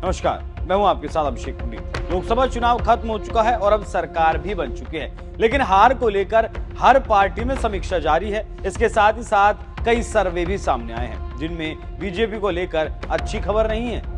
नमस्कार, मैं हूं आपके साथ अभिषेक पुंडीर। लोकसभा चुनाव खत्म हो चुका है और अब सरकार भी बन चुकी है, लेकिन हार को लेकर हर पार्टी में समीक्षा जारी है। इसके साथ ही साथ कई सर्वे भी सामने आए हैं, जिनमें बीजेपी को लेकर अच्छी खबर नहीं है।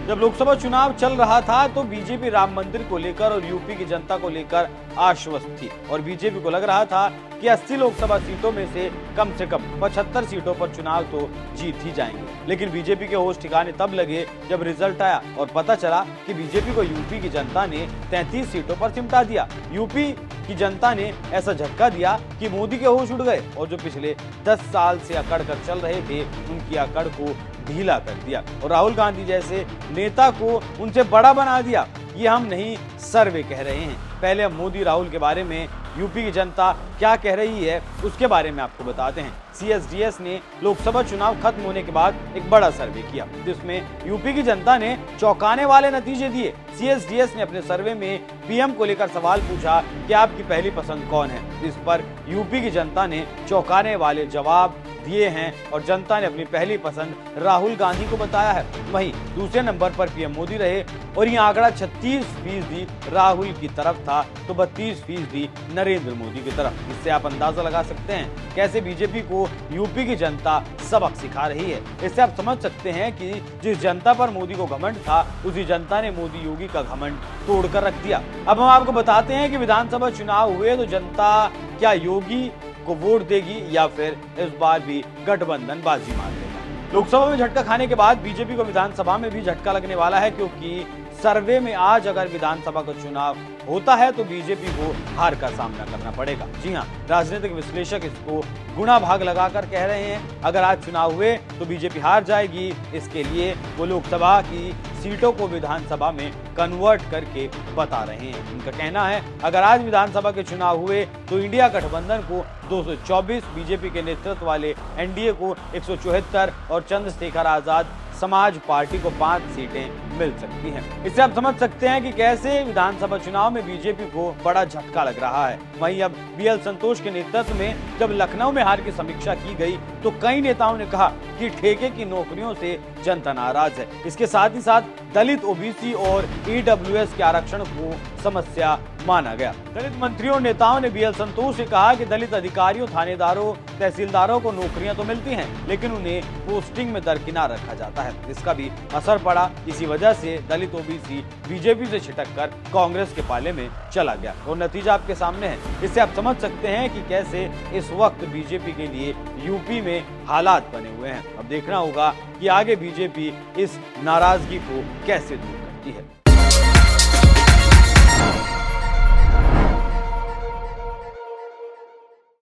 जब लोकसभा चुनाव चल रहा था तो बीजेपी राम मंदिर को लेकर और यूपी की जनता को लेकर आश्वस्त थी और बीजेपी को लग रहा था कि 80 लोकसभा सीटों में से कम 75 सीटों पर चुनाव तो जीत ही जाएंगे। लेकिन बीजेपी के होश ठिकाने तब लगे जब रिजल्ट आया और पता चला कि बीजेपी को यूपी की जनता ने 33 सीटों पर चिमटा दिया। यूपी की जनता ने ऐसा झटका दिया कि मोदी के होश उड़ गए और जो पिछले 10 साल से अकड़ कर चल रहे थे उनकी अकड़ को ढीला कर दिया और राहुल गांधी जैसे नेता को उनसे बड़ा बना दिया। ये हम नहीं, सर्वे कह रहे हैं। पहले हम मोदी राहुल के बारे में यूपी की जनता क्या कह रही है उसके बारे में आपको बताते हैं। CSDS ने लोकसभा चुनाव खत्म होने के बाद एक बड़ा सर्वे किया, जिसमें यूपी की जनता ने चौंकाने वाले नतीजे दिए। CSDS ने अपने सर्वे में PM को लेकर सवाल पूछा कि आपकी पहली पसंद कौन है। इस पर यूपी की जनता ने चौंकाने वाले जवाब दिए हैं और जनता ने अपनी पहली पसंद राहुल गांधी को बताया है। वहीं दूसरे नंबर पर PM मोदी रहे और ये आंकड़ा 36% राहुल की तरफ था तो 32% नरेंद्र मोदी की तरफ। इससे आप अंदाजा लगा सकते हैं कैसे बीजेपी को यूपी की जनता सबक सिखा रही है। इससे आप समझ सकते हैं कि जिस जनता पर मोदी को घमंड था उसी जनता ने मोदी योगी का घमंड तोड़कर रख दिया। अब हम आपको बताते हैं कि विधानसभा चुनाव हुए तो जनता क्या योगी को वोट देगी या फिर इस बार भी गठबंधन बाजी मार लेगा। लोकसभा में झटका खाने के बाद बीजेपी को विधानसभा में भी झटका लगने वाला है, क्योंकि सर्वे में आज अगर विधानसभा का चुनाव होता है तो बीजेपी को हार का सामना करना पड़ेगा। जी हां, राजनीतिक विश्लेषक इसको गुणा भाग लगाकर कह रहे हैं अगर आज चुनाव हुए तो बीजेपी हार जाएगी। इसके लिए वो लोकसभा की सीटों को विधानसभा में कन्वर्ट करके बता रहे हैं। उनका कहना है अगर आज विधानसभा के चुनाव हुए तो इंडिया गठबंधन को 224, बीजेपी के नेतृत्व वाले NDA को 174 और चंद्रशेखर आजाद समाज पार्टी को 5 सीटें मिल सकती हैं। इससे आप समझ सकते हैं कि कैसे विधानसभा चुनाव में बीजेपी को बड़ा झटका लग रहा है। वहीं अब BL संतोष के नेतृत्व में जब लखनऊ में हार की समीक्षा की गई तो कई नेताओं ने कहा कि ठेके की नौकरियों से जनता नाराज है। इसके साथ ही साथ दलित, OBC और EWS के आरक्षण को समस्या माना गया। दलित मंत्रियों और नेताओं ने BL संतोष से कहा कि दलित अधिकारियों, थानेदारों, तहसीलदारों को नौकरियां तो मिलती हैं, लेकिन उन्हें पोस्टिंग में दरकिनार रखा जाता है। इसका भी असर पड़ा। इसी वजह से दलित, OBC बीजेपी से छिटक कर कांग्रेस के पाले में चला गया और नतीजा आपके सामने है। इससे आप समझ सकते हैं कि कैसे इस वक्त बीजेपी के लिए यूपी में हालात बने हुए हैं। अब देखना होगा कि आगे बीजेपी इस नाराजगी को कैसे दूर करती है।